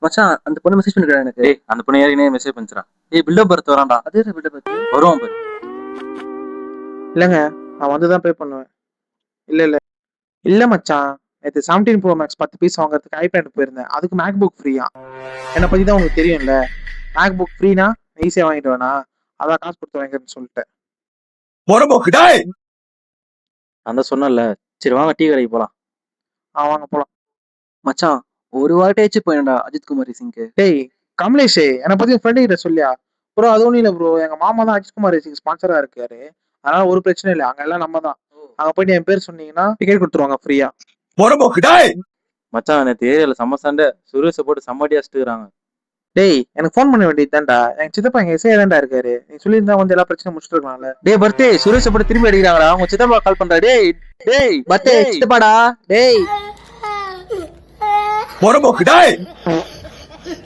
மச்சான் அந்த பொண்ணு மெசேஜ் பண்ணிருக்கா எனக்கு. டேய் அந்த பொண்ணு ஏற்கனவே மெசேஜ் பண்ணிச்சுடா. ஏய் பில்டப் பர்த் வரான்டா. அதே விட பத்தி வருவான் பாரு. இல்லைங்க, நான் வந்து தான் பே பண்ணுவேன். இல்ல மச்சான், நேற்று 17 ப்ரோ மேக்ஸ் 10 பீஸ் வாங்குறதுக்கு ஐபேட் போயிருந்தேன். அதுக்கு மேக் புக் ஃப்ரீயா. என்னை பத்தி தான் உங்களுக்கு தெரியும்ல, மேக் புக் ஃப்ரீனா ஈஸியாக வாங்கிட்டு வேணா, அதான் காசு கொடுத்து வாங்கிக்கிறேன்னு சொல்லிட்டேன். அந்த சொன்னல, சரி வாங்க டீ கடைக்கு போலாம். வாங்க போலாம். மச்சான் ஒரு வாட்டியாச்சு போயிடா அஜித் குமார் ரேசிங்க்கு. டேய் கமலேஷ், என்னை பத்தி ஃப்ரெண்டு கிட்ட சொல்லியா ப்ரோ? அது ஒன்றும் இல்லை ப்ரோ, எங்க மாமா தான் அஜித் குமார் ரேசிங் ஸ்பான்சரா இருக்காரு. அதனால ஒரு பிரச்சனை இல்லை, அங்க எல்லாம் நம்ம தான். அங்க போயிட்டு என் பேர் சொன்னீங்கன்னா டிக்கெட் கொடுத்துருவாங்க ஃப்ரீயா. மச்சான் நேற்று ஏரியால செம்ம சண்டை, சுரேஷை போட்டு செம்மடி அடிச்சுட்டுறாங்க. டேய் எனக்கு ஃபோன் பண்ண வேண்டியது தான்டா, எங்க சித்தப்பா எங்க எஸ்ஐ தான்டா இருக்காரு. நீ சொல்லியிருந்தா வந்து எல்லா பிரச்சனையும் முடிச்சுட்டு இருக்கலாம்ல. டேய் பர்த்டே சுரேஷ் போட்டு திரும்பி அடிக்கிறாங்கடா. உங்க சித்தப்பா கால் பண்றா. டேய் டேய் பர்த்டே சித்தப்பாடா. டேய்